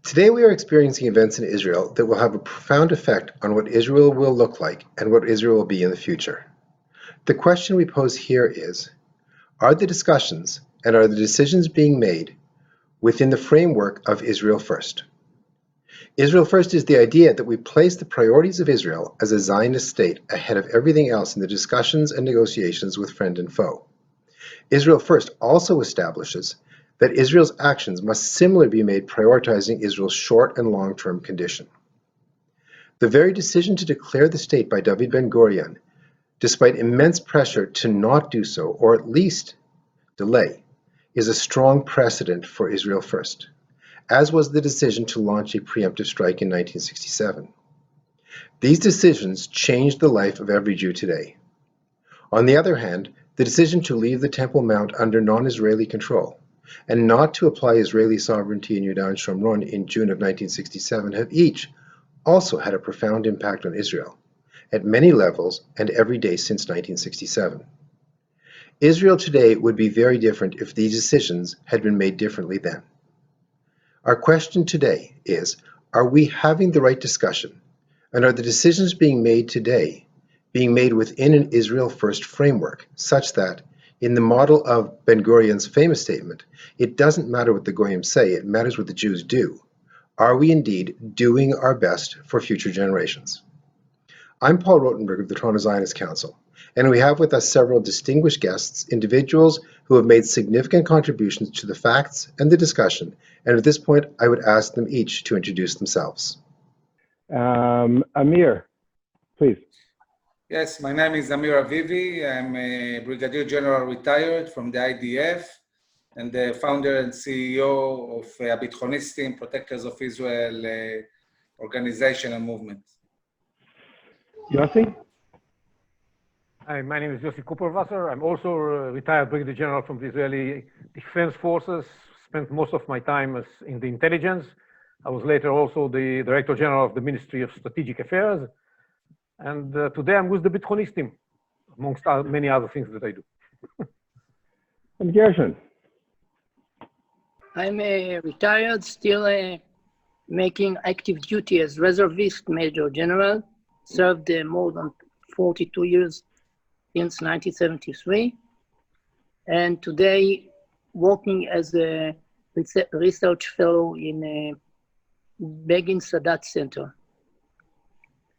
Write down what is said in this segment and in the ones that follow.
Today we are experiencing events in Israel that will have a profound effect on what Israel will look like and what Israel will be in the future. The question we pose here is, are the discussions and are the decisions being made within the framework of Israel First? Israel First is the idea that we place the priorities of Israel as a Zionist state ahead of everything else in the discussions and negotiations with friend and foe. Israel First also establishes that Israel's actions must similarly be made prioritizing Israel's short and long-term condition. The very decision to declare the state by David Ben-Gurion, despite immense pressure to not do so, or at least delay, is a strong precedent for Israel First, as was the decision to launch a preemptive strike in 1967. These decisions changed the life of every Jew today. On the other hand, the decision to leave the Temple Mount under non-Israeli control and not to apply Israeli sovereignty in Yudan Shomron in June of 1967 have each also had a profound impact on Israel, at many levels and every day since 1967. Israel today would be very different if these decisions had been made differently then. Our question today is, are we having the right discussion, and are the decisions being made today being made within an Israel First framework, such that, in the model of Ben-Gurion's famous statement, it doesn't matter what the Goyim say, it matters what the Jews do. Are we indeed doing our best for future generations? I'm Paul Rotenberg of the Toronto Zionist Council, and we have with us several distinguished guests, individuals who have made significant contributions to the facts and the discussion, and at this point I would ask them each to introduce themselves. Amir, please. Yes, my name is Amir Avivi. I'm a Brigadier General retired from the IDF and the founder and CEO of Habithonistim, Protectors of Israel organization and movement. Yossi? Hi, my name is Yossi Kupperwasser. I'm also a retired Brigadier General from the Israeli Defense Forces. Spent most of my time in the intelligence. I was later also the Director General of the Ministry of Strategic Affairs. And today I'm with the Habithonistim, amongst many other things that I do. And Gershon? I'm retired, still making active duty as reservist Major General. Served more than 42 years since 1973. And today working as a research fellow in Begin Sadat Center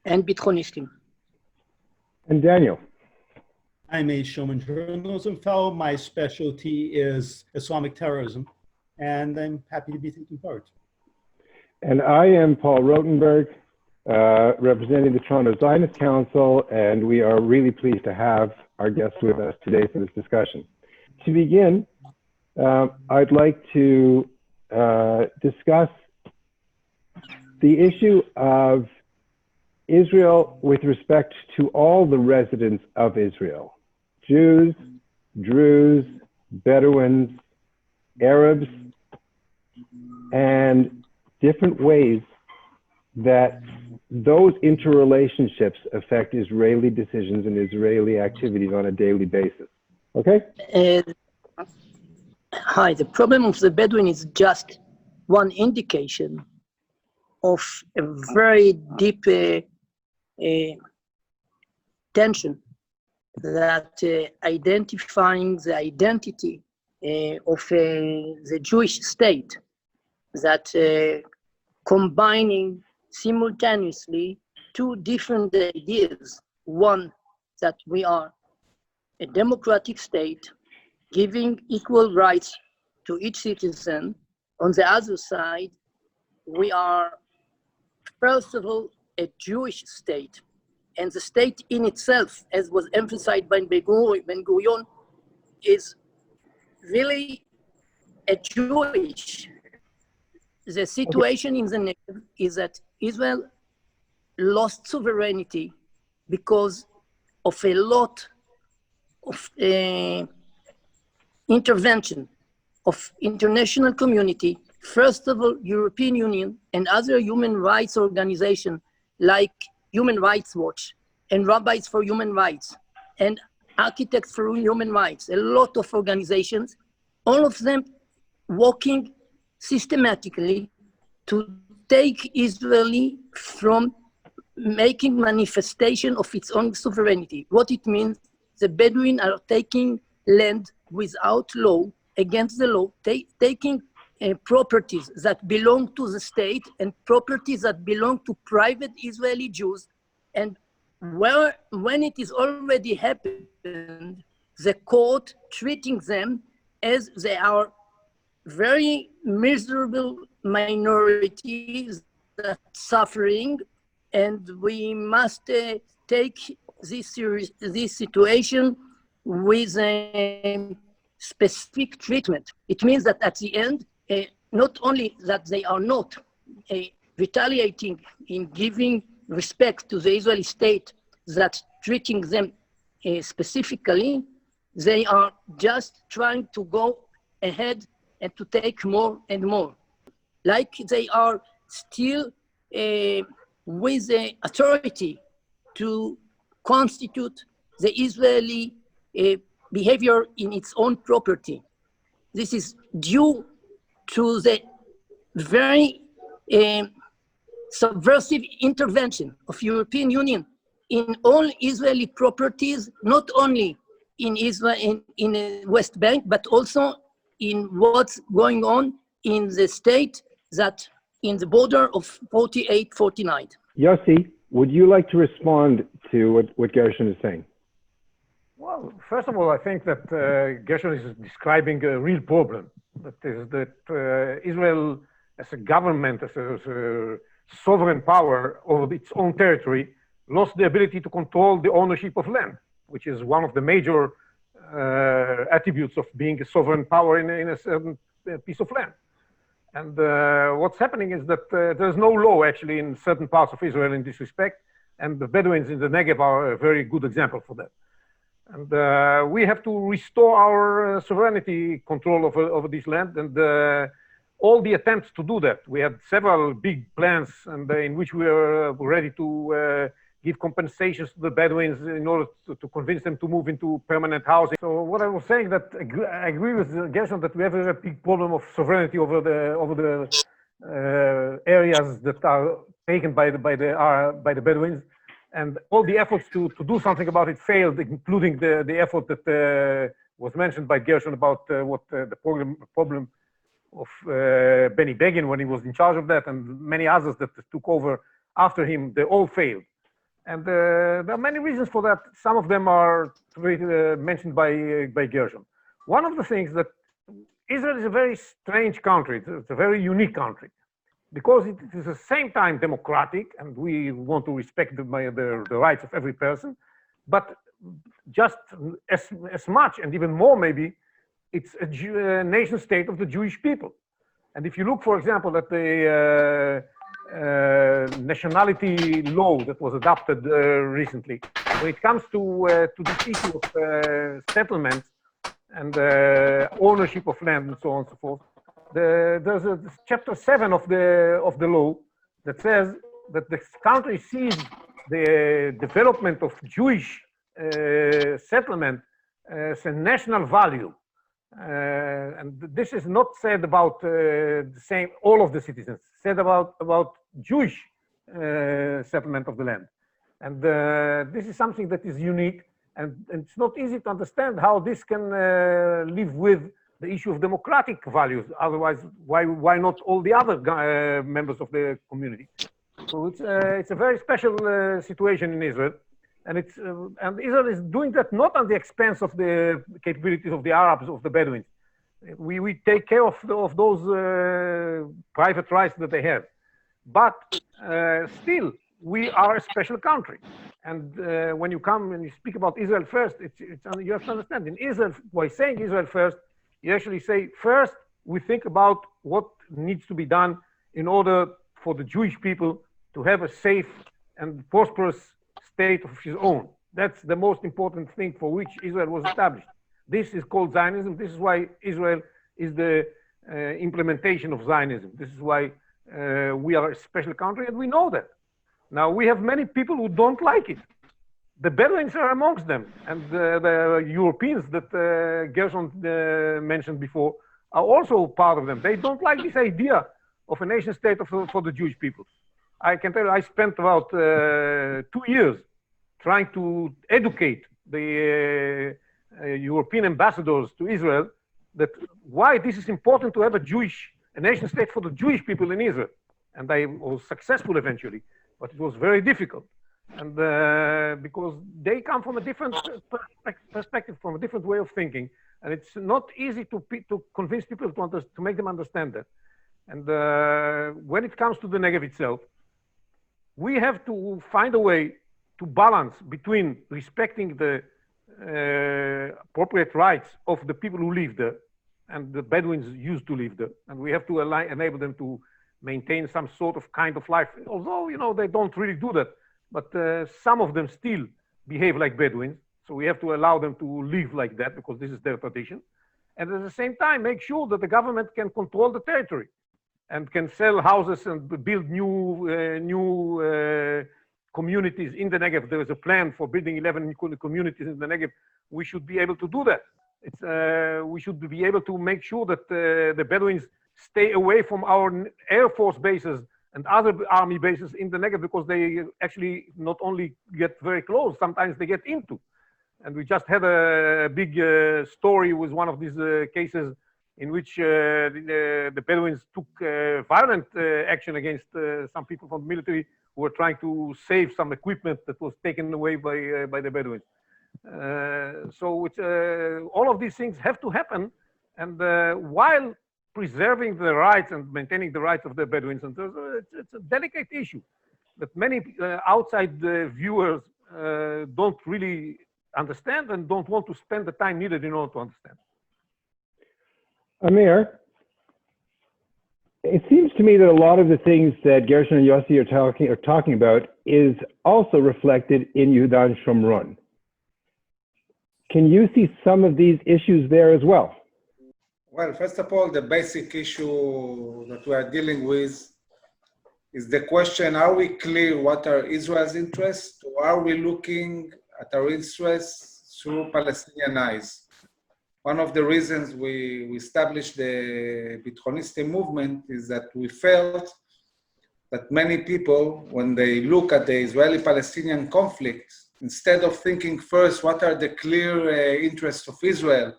and Habithonistim. And Daniel? I'm a Shulman journalism fellow. My specialty is Islamic terrorism, and I'm happy to be taking part. And I am Paul Rotenberg, representing the Toronto Zionist Council, and we are really pleased to have our guests with us today for this discussion. To begin, I'd like to discuss the issue of Israel with respect to all the residents of Israel, Jews, Druze, Bedouins, Arabs, and different ways that those interrelationships affect Israeli decisions and Israeli activities on a daily basis. Okay? Hi, the problem of the Bedouin is just one indication of a very deep tension that identifying the identity of the Jewish state, that combining simultaneously two different ideas. One, that we are a democratic state giving equal rights to each citizen. On the other side, we are, first of all, a Jewish state. And the state in itself, as was emphasized by Ben-Gurion, is really a Jewish. The situation in the Negev is that Israel lost sovereignty because of a lot of intervention of international community, first of all, European Union and other human rights organizations like Human Rights Watch and Rabbis for Human Rights and Architects for Human Rights, a lot of organizations, all of them working systematically to take Israel from making manifestation of its own sovereignty. What it means, the Bedouin are taking land without law, against the law, taking properties that belong to the state and properties that belong to private Israeli Jews. And when it is already happened, the court treating them as they are very miserable minorities that suffering, and we must take this situation with a specific treatment. It means that at the end, not only that they are not retaliating in giving respect to the Israeli state that's treating them specifically, they are just trying to go ahead and to take more and more. Like they are still with the authority to constitute the Israeli behavior in its own property. This is due to the very subversive intervention of European Union in all Israeli properties, not only in Israel, in the West Bank, but also in what's going on in the state that in the border of 48-49. Yossi, would you like to respond to what Gershon is saying? Well, first of all, I think that Gershon is describing a real problem. That is that Israel, as a government, as a sovereign power over its own territory, lost the ability to control the ownership of land, which is one of the major attributes of being a sovereign power in a certain piece of land. And what's happening is that there's no law actually in certain parts of Israel in this respect, and the Bedouins in the Negev are a very good example for that. And we have to restore our sovereignty control over this land, and all the attempts to do that. We had several big plans, and in which we were ready to give compensations to the Bedouins in order to convince them to move into permanent housing. So what I was saying that I agree with Gershon that we have a big problem of sovereignty over the areas that are taken by the Bedouins, and all the efforts to do something about it failed, including the effort that was mentioned by Gershon about what the problem of Benny Begin when he was in charge of that, and many others that took over after him. They all failed. And there are many reasons for that. Some of them are mentioned by Gershon. One of the things that Israel is a very strange country. It's a very unique country because it is at the same time democratic, and we want to respect the rights of every person, but just as much and even more maybe, it's a nation state of the Jewish people. And if you look, for example, at the nationality law that was adopted recently, when it comes to this issue of settlements and ownership of land and so on and so forth, there's a chapter 7 of the law that says that the country sees the development of Jewish settlement as a national value. And this is not said about all of the citizens, said about Jewish settlement of the land. And this is something that is unique, and it's not easy to understand how this can live with the issue of democratic values. Otherwise, why not all the other members of the community? So it's a very special situation in Israel. And Israel is doing that not at the expense of the capabilities of the Arabs, of the Bedouins. We take care of those private rights that they have. But still, we are a special country. And when you come and you speak about Israel first, you have to understand, in Israel, by saying Israel first, you actually say, first, we think about what needs to be done in order for the Jewish people to have a safe and prosperous state of his own. That's the most important thing for which Israel was established. This is called Zionism. This is why Israel is the implementation of Zionism. This is why we are a special country, and we know that. Now, we have many people who don't like it. The Bedouins are amongst them, and the Europeans that Gershon mentioned before are also part of them. They don't like this idea of a nation state for the Jewish people. I can tell you, I spent about 2 years trying to educate the European ambassadors to Israel that why this is important to have a nation state for the Jewish people in Israel. And I was successful eventually, but it was very difficult. And because they come from a different perspective, from a different way of thinking. And it's not easy to convince people to make them understand that. And when it comes to the Negev itself, we have to find a way to balance between respecting the appropriate rights of the people who live there, and the Bedouins used to live there. And we have to enable them to maintain some sort of kind of life, although, you know, they don't really do that. But some of them still behave like Bedouins. So we have to allow them to live like that because this is their tradition. And at the same time, make sure that the government can control the territory and can sell houses and build new communities in the Negev. There is a plan for building 11 communities in the Negev. We should be able to do that. We should be able to make sure that the Bedouins stay away from our Air Force bases and other army bases in the Negev, because they actually not only get very close, sometimes they get into. And we just had a big story with one of these cases in which the Bedouins took violent action against some people from the military who were trying to save some equipment that was taken away by the Bedouins. So it's, all of these things have to happen, and while preserving the rights and maintaining the rights of the Bedouins. And it's a delicate issue that many outside viewers don't really understand and don't want to spend the time needed in order to understand. Amir, it seems to me that a lot of the things that Gershon and Yossi are talking about is also reflected in Yehuda and Shomron. Can you see some of these issues there as well? Well, first of all, the basic issue that we are dealing with is the question, are we clear what are Israel's interests, or are we looking at our interests through Palestinian eyes? One of the reasons we established the Habithonistim movement is that we felt that many people, when they look at the Israeli-Palestinian conflict, instead of thinking first what are the clear interests of Israel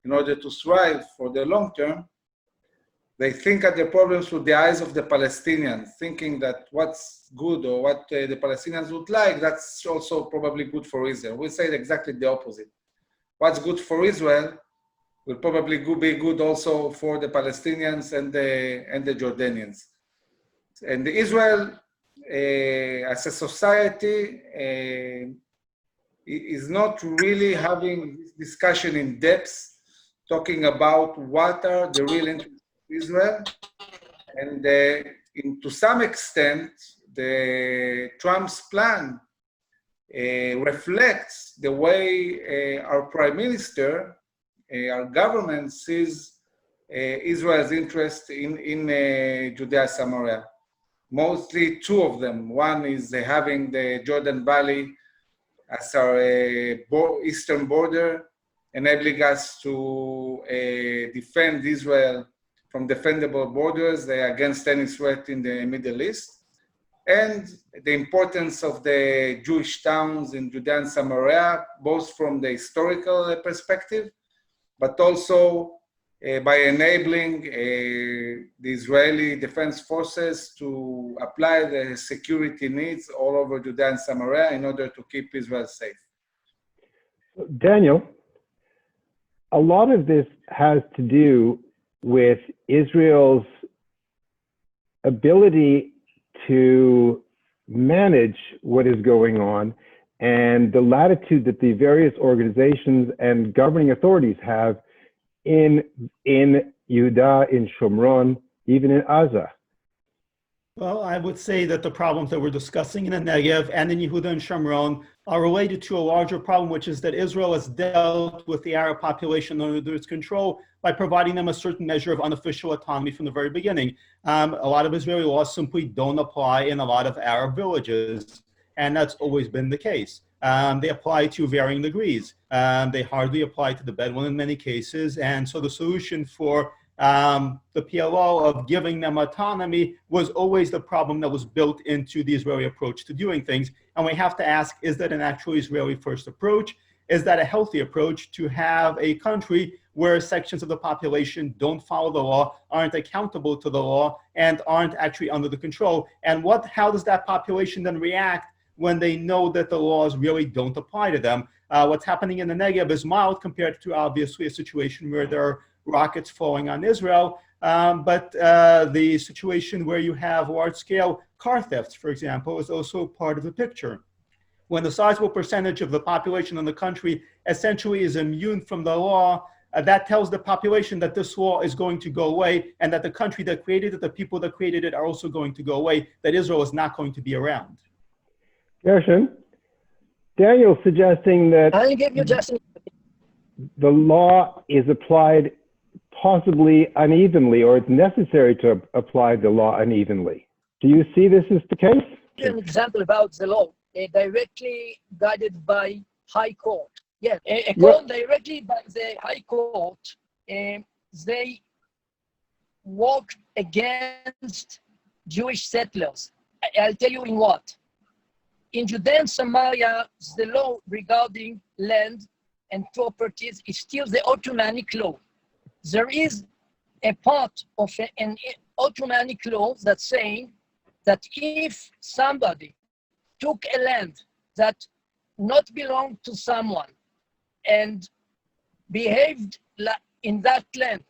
in order to thrive for the long term, they think at the problems through the eyes of the Palestinians, thinking that what's good or what the Palestinians would like, that's also probably good for Israel. We say exactly the opposite. What's good for Israel will probably be good also for the Palestinians and the Jordanians. And Israel, as a society, is not really having this discussion in depth, talking about what are the real interests of Israel. And to some extent, the Trump's plan reflects the way our prime minister, our government sees Israel's interest in Judea Samaria. Mostly two of them. One is having the Jordan Valley as our eastern border, enabling us to defend Israel from defendable borders against any threat in the Middle East, and the importance of the Jewish towns in Judea and Samaria, both from the historical perspective, but also by enabling the Israeli Defense Forces to apply the security needs all over Judea and Samaria in order to keep Israel safe. Daniel, a lot of this has to do with Israel's ability to manage what is going on and the latitude that the various organizations and governing authorities have in Yehuda, in Shomron, even in Gaza. Well, I would say that the problems that we're discussing in the Negev and in Yehuda and Shomron are related to a larger problem, which is that Israel has dealt with the Arab population under its control by providing them a certain measure of unofficial autonomy from the very beginning. A lot of Israeli laws simply don't apply in a lot of Arab villages, and that's always been the case. They apply to varying degrees. They hardly apply to the Bedouin in many cases, and so the solution for The PLO of giving them autonomy was always the problem that was built into the Israeli approach to doing things. And we have to ask, is that an actual Israeli first approach? Is that a healthy approach to have a country where sections of the population don't follow the law, aren't accountable to the law, and aren't actually under the control? And how does that population then react when they know that the laws really don't apply to them? What's happening in the Negev is mild compared to obviously a situation where there are rockets falling on Israel, but the situation where you have large-scale car thefts, for example, is also part of the picture. When the sizable percentage of the population in the country essentially is immune from the law, that tells the population that this law is going to go away, and that the country that created it, the people that created it, are also going to go away, that Israel is not going to be around. Gershon, Daniel's suggesting that I'll give you just the law is applied possibly unevenly, or it's necessary to apply the law unevenly. Do you see this as the case? an example about the law, directly guided by High Court. Yes, a court directly by the High Court, they work against Jewish settlers. I'll tell you in what. In Judea and Samaria, the law regarding land and properties is still the Ottomanic law. There is a part of an Ottomanic law that's saying that if somebody took a land that not belonged to someone and behaved in that land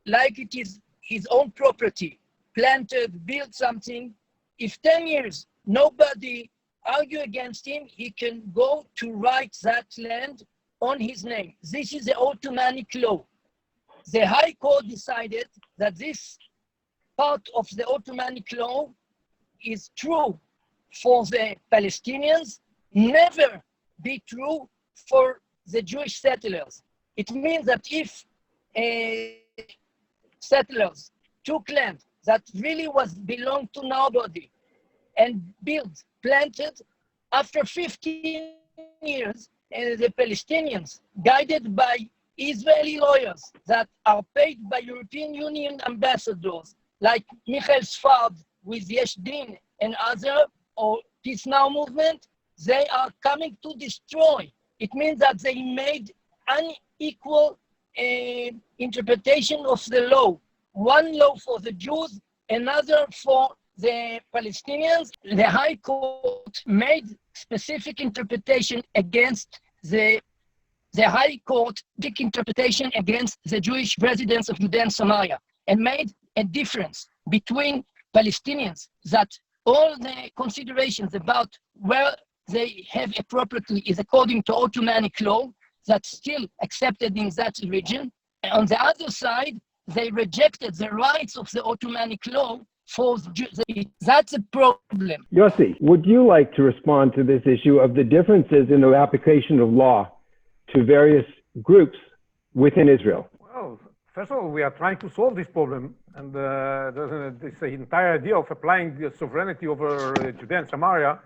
like it is his own property, planted, built something, if 10 years nobody argue against him, he can go to write that land on his name. This is the Ottomanic law. The High Court decided that this part of the Ottomanic law is true for the Palestinians, never be true for the Jewish settlers. It means that if settlers took land that really belonged to nobody and built, planted, after 15 years, the Palestinians, guided by Israeli lawyers that are paid by European Union ambassadors like Michael Sfard with Yesh Din and other, or Peace Now movement, they are coming to destroy. It means that they made unequal interpretation of the law. One law for the Jews, another for the Palestinians. The High Court made specific interpretation against the High Court, big interpretation against the Jewish residents of Judea and Samaria, and made a difference between Palestinians, that all the considerations about where they have a property is according to Ottomanic law, that's still accepted in that region. And on the other side, they rejected the rights of the Ottomanic law for the Jews. That's a problem. Yossi, would you like to respond to this issue of the differences in the application of law to various groups within Israel? Well, first of all, we are trying to solve this problem, and there's this entire idea of applying the sovereignty over Judea and Samaria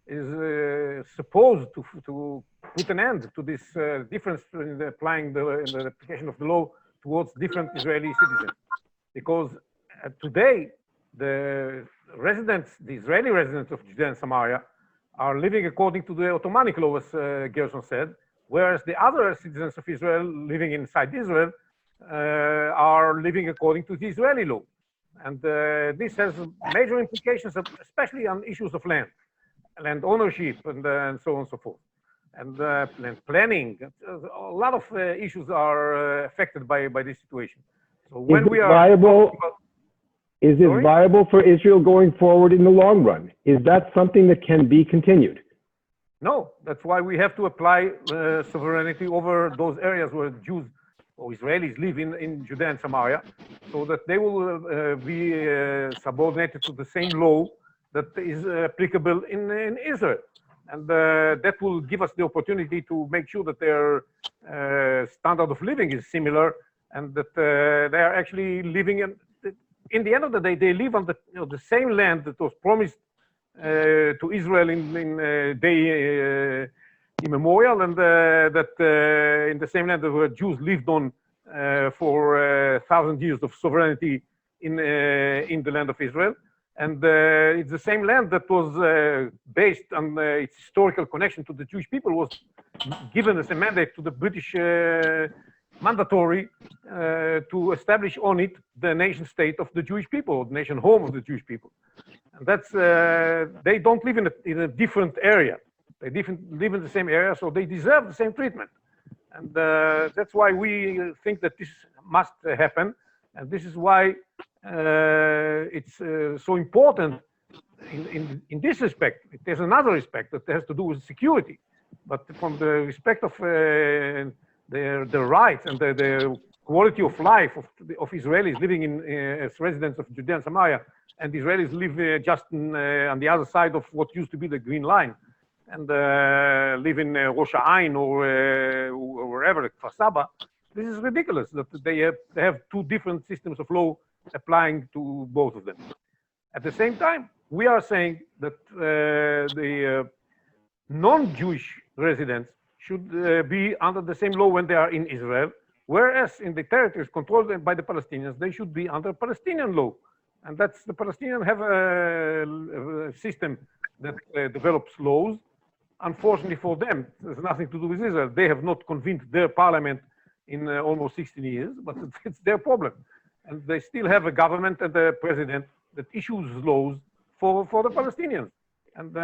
is supposed to put an end to this difference in applying in the application of the law towards different Israeli citizens. Because today, the Israeli residents of Judea and Samaria are living according to the Ottomanic law, as Gershon said, whereas the other citizens of Israel living inside Israel are living according to the Israeli law. And this has major implications, especially on issues of land ownership, and so on and so forth. And land planning, a lot of issues are affected by this situation. So when we are Is it viable for Israel going forward in the long run? Is that something that can be continued? No, that's why we have to apply sovereignty over those areas where Jews or Israelis live in Judea and Samaria, so that they will be subordinated to the same law that is applicable in Israel. And that will give us the opportunity to make sure that their standard of living is similar, and that they are actually living in the end of the day, they live on the same land that was promised to Israel in day immemorial, and that in the same land that where Jews lived on for 1,000 years of sovereignty in the land of Israel. And it's the same land that was based on its historical connection to the Jewish people, was given as a mandate to the British mandatory to establish on it the nation state of the Jewish people, the nation home of the Jewish people. And that's, they don't live in a different area. They live in the same area, so they deserve the same treatment. And that's why we think that this must happen. And this is why it's so important in this respect. There's another respect that has to do with security, but from the respect of the rights and the quality of life of Israelis living as residents of Judea and Samaria, and Israelis live just on the other side of what used to be the Green Line, and live in Rosh Ha'ain or wherever, Kfar Saba. This is ridiculous that they have two different systems of law applying to both of them. At the same time, we are saying that the non-Jewish residents should be under the same law when they are in Israel, whereas in the territories controlled by the Palestinians, they should be under Palestinian law. And that's the Palestinians have a system that develops laws. Unfortunately for them, there's nothing to do with Israel. They have not convened their parliament in almost 16 years, but it's their problem. And they still have a government and a president that issues laws for the Palestinians. And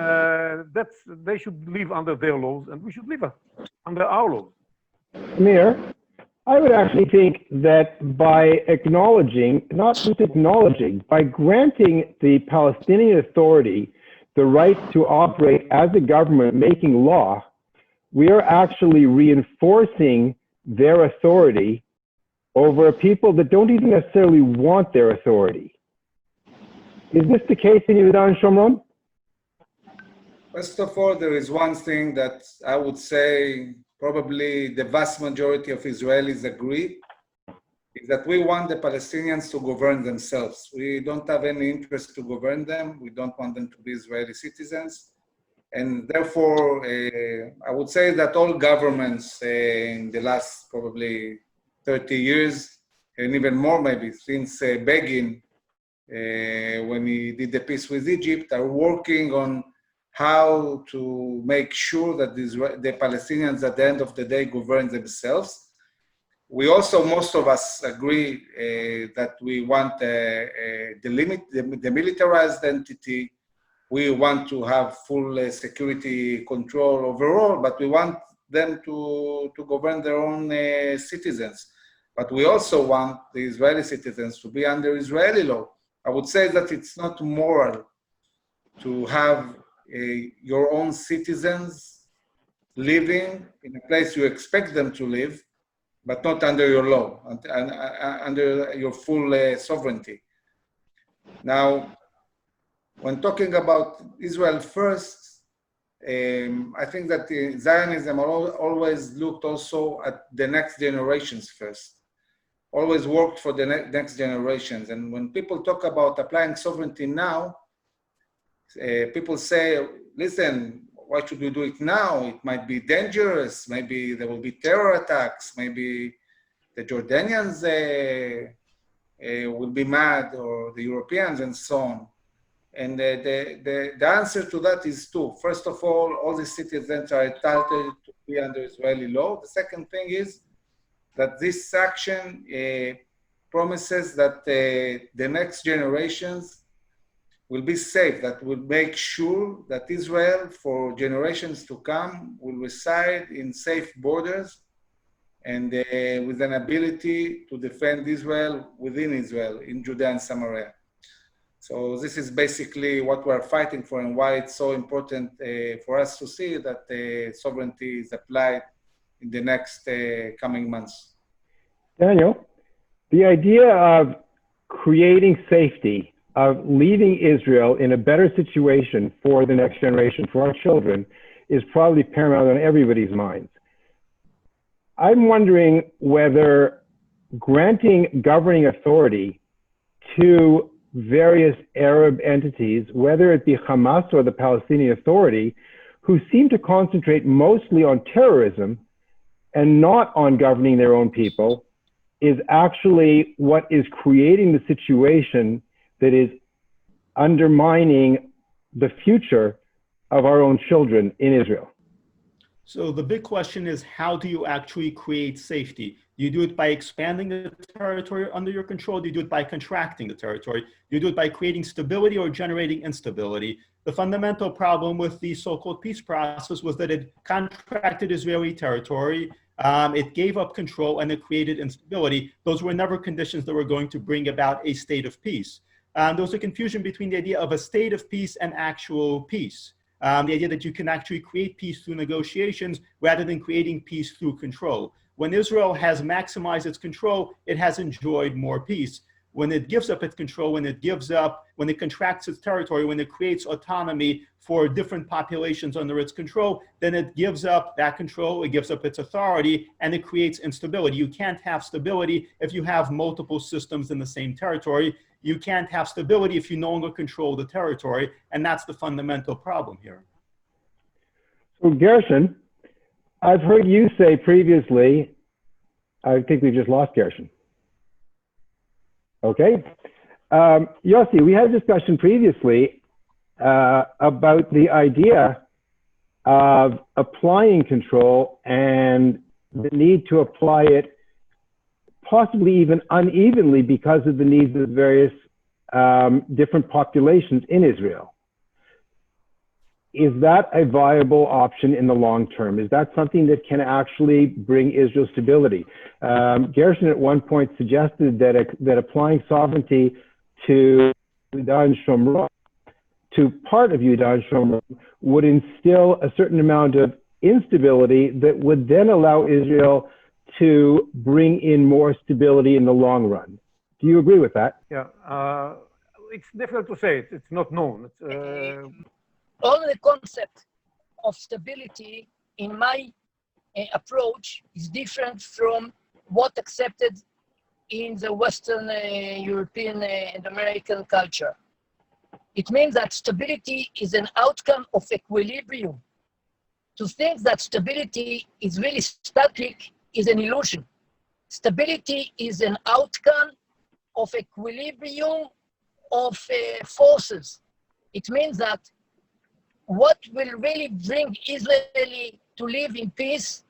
they should live under their laws, and we should live under our laws. Amir, I would actually think that by acknowledging, not just acknowledging, by granting the Palestinian Authority the right to operate as a government making law, we are actually reinforcing their authority over people that don't even necessarily want their authority. Is this the case in Yehuda and Shomron? First of all, there is one thing that I would say probably the vast majority of Israelis agree, is that we want the Palestinians to govern themselves. We don't have any interest to govern them. We don't want them to be Israeli citizens. And therefore, I would say that all governments in the last probably 30 years, and even more maybe, since Begin, when he did the peace with Egypt, are working on how to make sure that the Palestinians at the end of the day govern themselves. We also, most of us agree that we want the militarized entity. We want to have full security control overall, but we want them to govern their own citizens. But we also want the Israeli citizens to be under Israeli law. I would say that it's not moral to have your own citizens living in a place you expect them to live, but not under your law, under your full sovereignty. Now, when talking about Israel first, I think that Zionism always looked also at the next generations first, always worked for the next generations. And when people talk about applying sovereignty now, people say, listen, why should we do it now? It might be dangerous. Maybe there will be terror attacks. Maybe the Jordanians will be mad, or the Europeans, and so on. And the answer to that is two. First of all the citizens are entitled to be under Israeli law. The second thing is that this action promises that the next generations will be safe, that will make sure that Israel, for generations to come, will reside in safe borders and with an ability to defend Israel within Israel, in Judea and Samaria. So this is basically what we're fighting for, and why it's so important for us to see that sovereignty is applied in the next coming months. Daniel, the idea of creating safety, of leaving Israel in a better situation for the next generation, for our children, is probably paramount on everybody's minds. I'm wondering whether granting governing authority to various Arab entities, whether it be Hamas or the Palestinian Authority, who seem to concentrate mostly on terrorism and not on governing their own people, is actually what is creating the situation that is undermining the future of our own children in Israel? So the big question is, how do you actually create safety? Do you do it by expanding the territory under your control? Do you do it by contracting the territory? Do you do it by creating stability or generating instability? The fundamental problem with the so-called peace process was that it contracted Israeli territory, it gave up control, and it created instability. Those were never conditions that were going to bring about a state of peace. There was a confusion between the idea of a state of peace and actual peace. The idea that you can actually create peace through negotiations rather than creating peace through control. When Israel has maximized its control, it has enjoyed more peace. When it gives up its control, when it contracts its territory, when it creates autonomy for different populations under its control, then it gives up that control, it gives up its authority, and it creates instability. You can't have stability if you have multiple systems in the same territory. You can't have stability if you no longer control the territory, and that's the fundamental problem here. So Gershon, I've heard you say previously, I think we just lost Gershon. Okay. Yossi, we had a discussion previously about the idea of applying control and the need to apply it possibly even unevenly because of the needs of various different populations in Israel. Is that a viable option in the long term? Is that something that can actually bring Israel stability? Gershon at one point suggested that applying sovereignty to Yehuda and Shomron, to part of Yehuda and Shomron, would instill a certain amount of instability that would then allow Israel to bring in more stability in the long run. Do you agree with that? Yeah, it's difficult to say. It's not known. All the concept of stability in my approach is different from what accepted in the Western European and American culture. It means that stability is an outcome of equilibrium. To think that stability is really static is an illusion. Stability is an outcome of equilibrium of forces. It means that what will really bring Israel to live in peace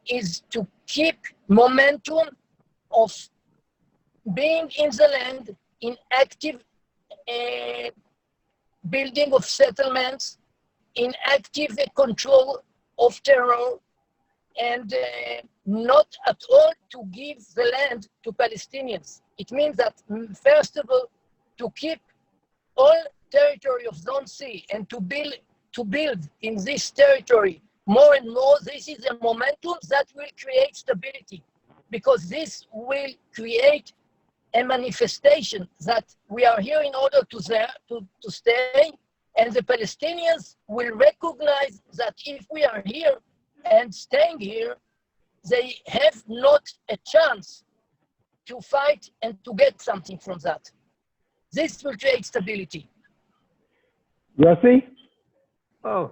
is to keep momentum of being in the land, in active building of settlements, in active control of terror, and not at all to give the land to Palestinians. It means that, first of all, to keep all territory of Zone C and to build in this territory more and more. This is a momentum that will create stability, because this will create a manifestation that we are here in order to stay, and the Palestinians will recognize that if we are here and staying here, they have not a chance to fight and to get something from that. This will create stability. Yossi? Oh,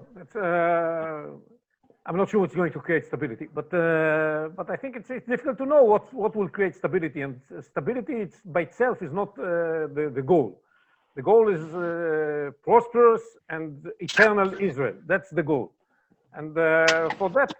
I'm not sure what's going to create stability, but I think it's difficult to know what will create stability. And stability by itself is not the goal. The goal is prosperous and eternal Israel. That's the goal. And for that,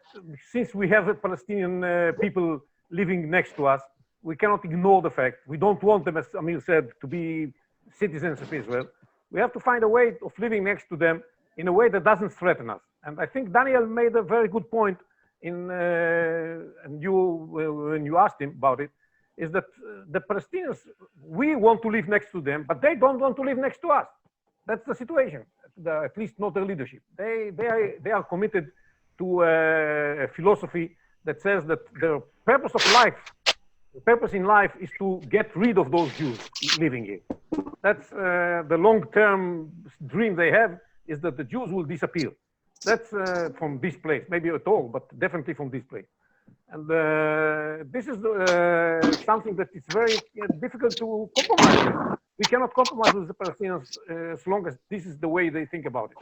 since we have Palestinian people living next to us, we cannot ignore the fact. We don't want them, as Amir said, to be citizens of Israel. We have to find a way of living next to them in a way that doesn't threaten us. And I think Daniel made a very good point when you asked him about it, is that the Palestinians, we want to live next to them, but they don't want to live next to us. That's the situation, at least not their leadership. They are committed to a philosophy that says that the purpose of life, the purpose in life is to get rid of those Jews living here. That's the long-term dream they have, is that the Jews will disappear. That's from this place, maybe at all, but definitely from this place. And this is something that is very difficult to compromise with. We cannot compromise with the Palestinians as long as this is the way they think about it.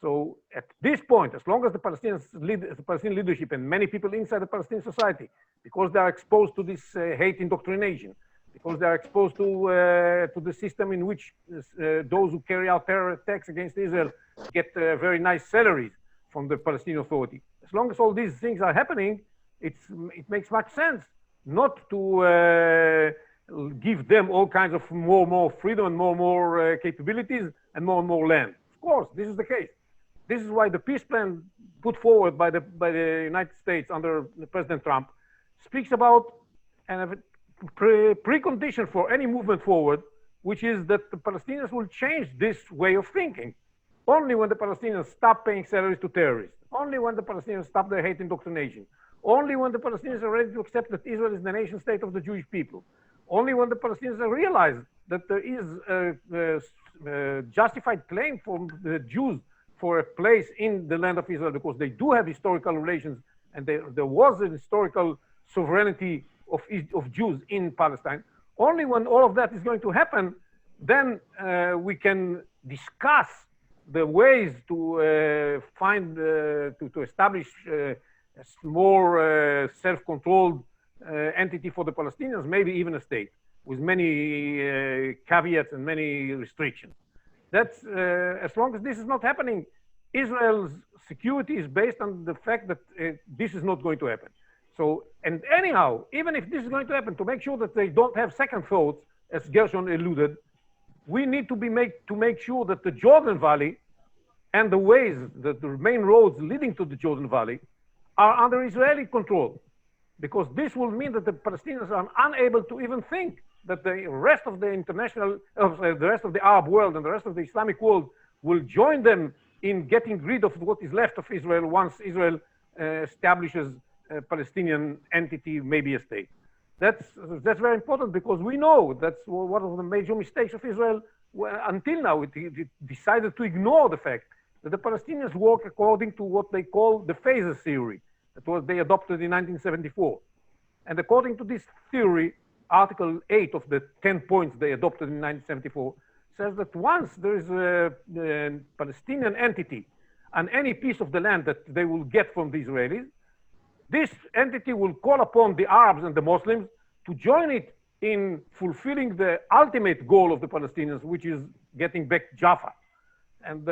So at this point, as long as the Palestinian leadership and many people inside the Palestinian society, because they are exposed to this hate indoctrination, because they are exposed to the system in which those who carry out terror attacks against Israel get very nice salaries from the Palestinian Authority. As long as all these things are happening, it makes much sense not to give them all kinds of more freedom and more capabilities and more land. Of course, this is the case. This is why the peace plan put forward by the United States under President Trump speaks about a precondition for any movement forward, which is that the Palestinians will change this way of thinking. Only when the Palestinians stop paying salaries to terrorists, only when the Palestinians stop their hate indoctrination, only when the Palestinians are ready to accept that Israel is the nation state of the Jewish people, only when the Palestinians realize that there is a justified claim from the Jews for a place in the land of Israel, because they do have historical relations and there was a historical sovereignty of Jews in Palestine. Only when all of that is going to happen, then we can discuss the ways to to establish a more self-controlled entity for the Palestinians, maybe even a state, with many caveats and many restrictions. That's as long as this is not happening, Israel's security is based on the fact that this is not going to happen. So, and anyhow, even if this is going to happen, to make sure that they don't have second thoughts, as Gershon alluded, we need to make sure that the Jordan Valley and the ways, that the main roads leading to the Jordan Valley are under Israeli control, because this will mean that the Palestinians are unable to even think that the rest of the the rest of the Arab world and the rest of the Islamic world will join them in getting rid of what is left of Israel once Israel establishes a Palestinian entity, maybe a state. That's very important, because we know that's one of the major mistakes of Israel. Until now, it decided to ignore the fact that the Palestinians work according to what they call the phases theory that they adopted in 1974. And according to this theory, Article 8 of the 10 points they adopted in 1974 says that once there is a Palestinian entity on any piece of the land that they will get from the Israelis, this entity will call upon the Arabs and the Muslims to join it in fulfilling the ultimate goal of the Palestinians, which is getting back Jaffa. And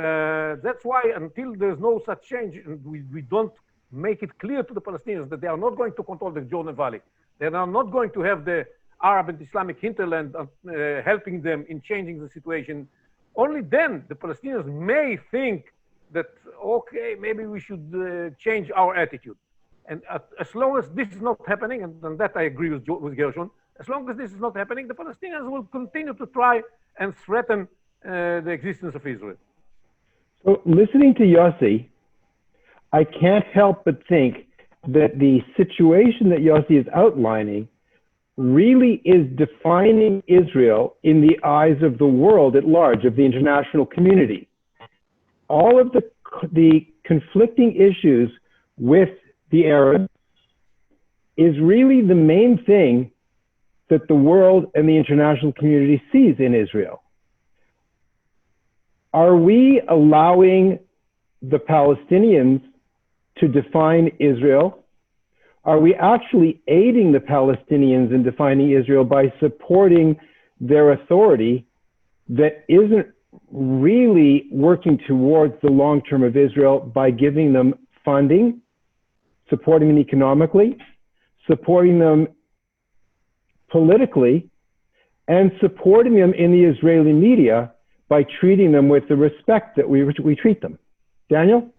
that's why until there's no such change, and we don't make it clear to the Palestinians that they are not going to control the Jordan Valley, they are not going to have the Arab and Islamic hinterland helping them in changing the situation, only then the Palestinians may think that, okay, maybe we should change our attitude. And as long as this is not happening, and on that I agree with Gershon, as long as this is not happening, the Palestinians will continue to try and threaten the existence of Israel. So listening to Yossi, I can't help but think that the situation that Yossi is outlining really is defining Israel in the eyes of the world at large, of the international community. All of the conflicting issues with the Arabs is really the main thing that the world and the international community sees in Israel. Are we allowing the Palestinians to define Israel? Are we actually aiding the Palestinians in defining Israel by supporting their authority that isn't really working towards the long term of Israel by giving them funding, supporting them economically, supporting them politically, and supporting them in the Israeli media by treating them with the respect that we treat them? Daniel?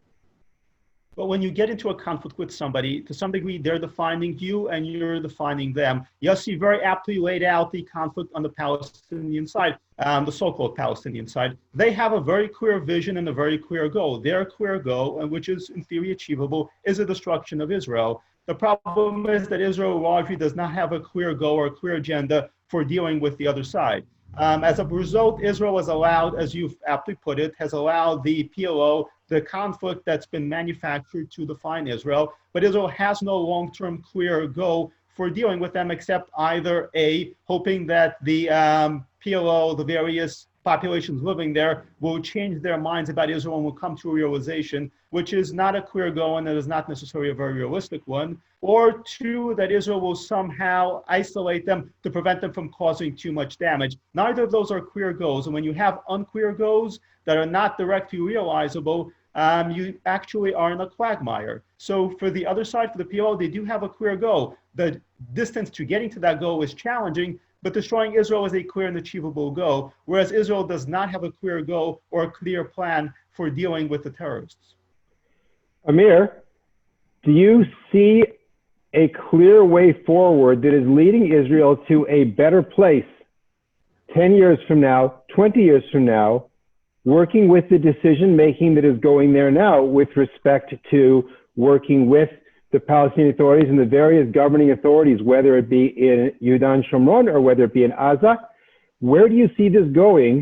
But when you get into a conflict with somebody, to some degree, they're defining you and you're defining them. Yossi very aptly laid out the conflict on the Palestinian side, the so-called Palestinian side. They have a very clear vision and a very clear goal. Their clear goal, and which is in theory achievable, is the destruction of Israel. The problem is that Israel largely does not have a clear goal or a clear agenda for dealing with the other side. As a result, Israel has allowed, as you've aptly put it, has allowed the PLO, the conflict that's been manufactured to define Israel, but Israel has no long-term clear goal for dealing with them except either A, hoping that the PLO, the various populations living there will change their minds about Israel and will come to a realization, which is not a clear goal and that is not necessarily a very realistic one. Or two, that Israel will somehow isolate them to prevent them from causing too much damage. Neither of those are clear goals. And when you have unclear goals that are not directly realizable, you actually are in a quagmire. So for the other side, for the PLO, they do have a clear goal. The distance to getting to that goal is challenging, but destroying Israel is a clear and achievable goal, whereas Israel does not have a clear goal or a clear plan for dealing with the terrorists. Amir, do you see a clear way forward that is leading Israel to a better place 10 years from now, 20 years from now, working with the decision-making that is going there now with respect to working with the Palestinian authorities and the various governing authorities, whether it be in Yehuda and Shomron or whether it be in Gaza? Where do you see this going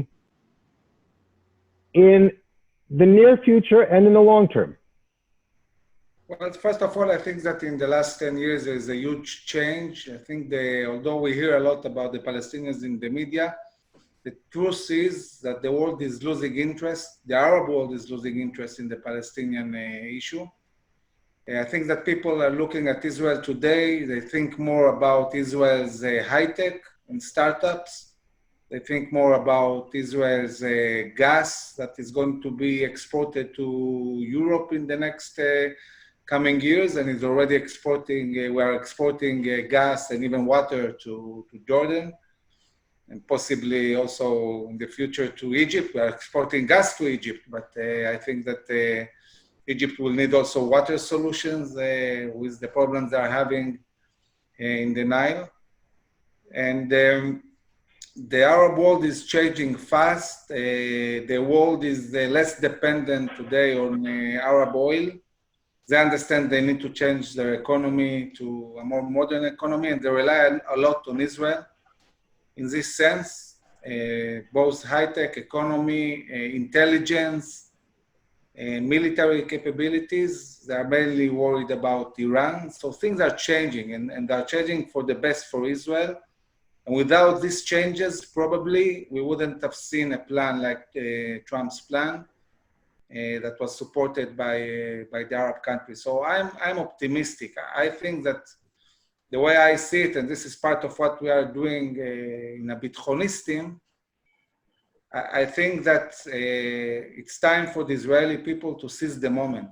in the near future and in the long term? Well, first of all, I think that in the last 10 years, there is a huge change. I think although we hear a lot about the Palestinians in the media, the truth is that the world is losing interest. The Arab world is losing interest in the Palestinian issue. I think that people are looking at Israel today. They think more about Israel's high-tech and startups. They think more about Israel's gas that is going to be exported to Europe in the next coming years, and is already exporting. We are exporting gas and even water to Jordan, and possibly also in the future to Egypt. We are exporting gas to Egypt, but I think that Egypt will need also water solutions with the problems they are having in the Nile. And the Arab world is changing fast. The world is less dependent today on Arab oil. They understand they need to change their economy to a more modern economy, and they rely a lot on Israel. In this sense, both high-tech economy, intelligence, military capabilities, they are mainly worried about Iran. So things are changing, and they're changing for the best for Israel. And without these changes, probably we wouldn't have seen a plan like Trump's plan that was supported by the Arab countries. So I'm optimistic. I think that the way I see it, and this is part of what we are doing in Habithonistim, I think that it's time for the Israeli people to seize the moment,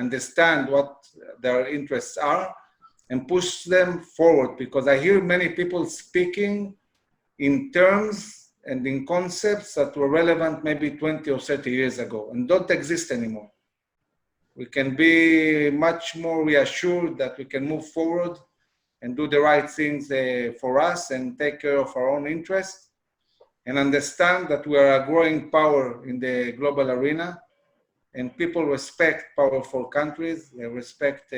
understand what their interests are, and push them forward. Because I hear many people speaking in terms and in concepts that were relevant maybe 20 or 30 years ago and don't exist anymore. We can be much more reassured that we can move forward and do the right things for us and take care of our own interests, and understand that we are a growing power in the global arena, and people respect powerful countries, they respect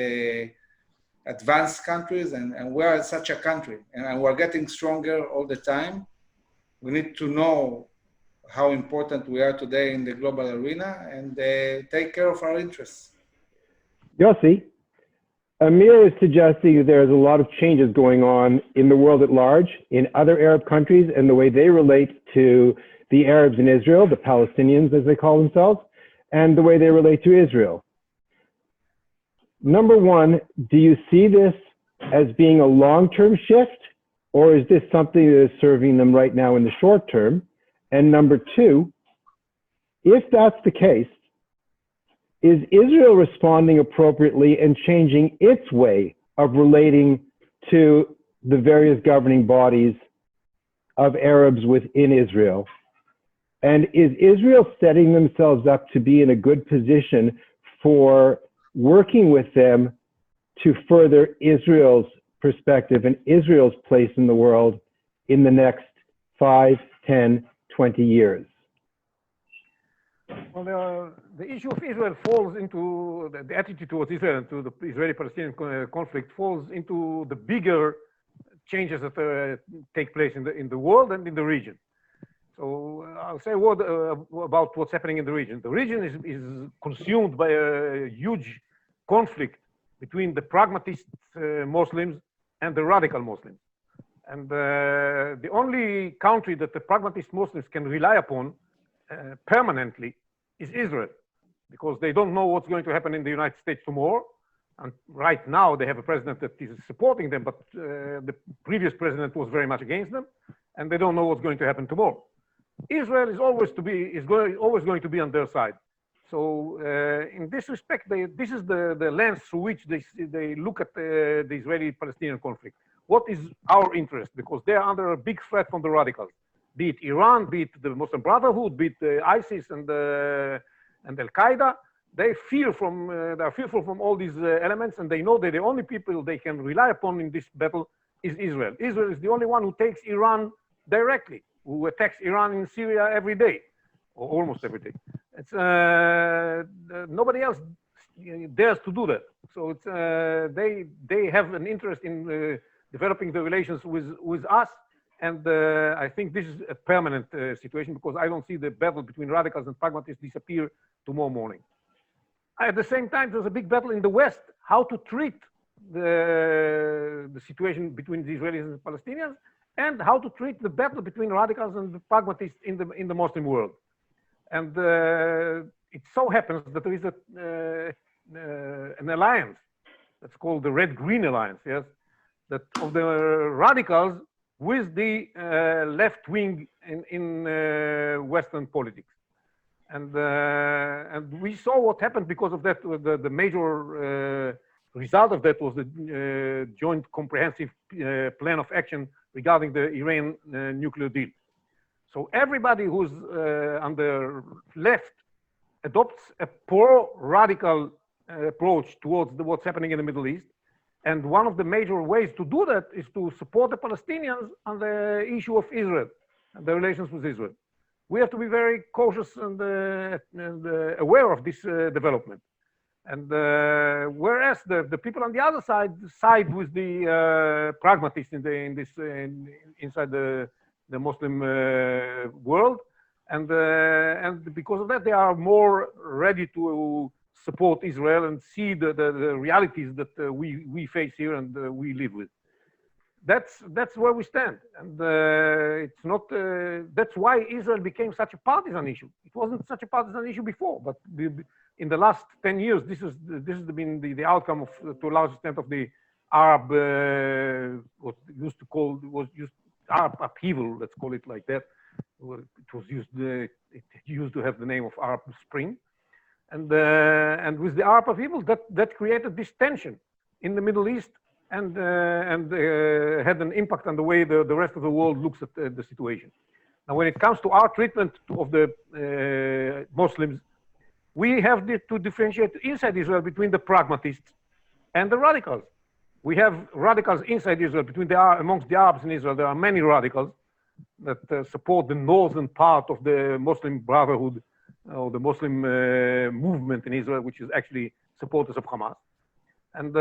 advanced countries, and we are such a country, and we're getting stronger all the time. We need to know how important we are today in the global arena and take care of our interests. Yossi, Amir is suggesting that there's a lot of changes going on in the world at large, in other Arab countries, and the way they relate to the Arabs in Israel, the Palestinians as they call themselves, and the way they relate to Israel. Number one, do you see this as being a long-term shift, or is this something that is serving them right now in the short term? And number two, if that's the case, is Israel responding appropriately and changing its way of relating to the various governing bodies of Arabs within Israel? And is Israel setting themselves up to be in a good position for working with them to further Israel's perspective and Israel's place in the world in the next 5, 10, 20 years? Well, the issue of Israel falls into the attitude towards Israel and to the Israeli-Palestinian conflict falls into the bigger changes that take place in the world and in the region. So I'll say a word about what's happening in the region. The region is consumed by a huge conflict between the pragmatist Muslims and the radical Muslims. And the only country that the pragmatist Muslims can rely upon permanently is Israel, because they don't know what's going to happen in the United States tomorrow. And right now they have a president that is supporting them, but the previous president was very much against them, and they don't know what's going to happen tomorrow. Israel is always going to be on their side. So in this respect, this is the lens through which they look at the Israeli-Palestinian conflict. What is our interest? Because they are under a big threat from the radicals, be it Iran, be it the Muslim Brotherhood, be it ISIS and Al-Qaeda. They are fearful from all these elements, and they know that the only people they can rely upon in this battle is Israel. Israel is the only one who takes Iran directly, who attacks Iran in Syria every day, or almost every day. It's nobody else dares to do that. So it's they have an interest in developing the relations with us, and I think this is a permanent situation, because I don't see the battle between radicals and pragmatists disappear tomorrow morning. At the same time, there's a big battle in the West, how to treat the situation between the Israelis and the Palestinians, and how to treat the battle between radicals and the pragmatists in the Muslim world. And it so happens that there is an alliance that's called the Red-Green Alliance, yes, that of the radicals with the left wing in Western politics. And we saw what happened because of that. The major result of that was the joint comprehensive plan of action regarding the Iran nuclear deal. So everybody who's on the left adopts a pro-radical approach towards what's happening in the Middle East. And one of the major ways to do that is to support the Palestinians on the issue of Israel and the relations with Israel. We have to be very cautious and aware of this development. And whereas the people on the other side with the pragmatists inside the Muslim world, and because of that, they are more ready to support Israel and see the realities that we face here and we live with. That's where we stand, and it's not. That's why Israel became such a partisan issue. It wasn't such a partisan issue before, but in the last 10 years, this has been the outcome of, to a large extent, of the Arab what used Arab upheaval. Let's call it like that. It used to have the name of Arab Spring, and with the Arab upheaval, that created this tension in the Middle East. And had an impact on the way the rest of the world looks at the situation. Now, when it comes to our treatment of the Muslims, we have to differentiate inside Israel between the pragmatists and the radicals. We have radicals inside Israel, amongst the Arabs in Israel. There are many radicals that support the northern part of the Muslim Brotherhood, or the Muslim movement in Israel, which is actually supporters of Hamas. And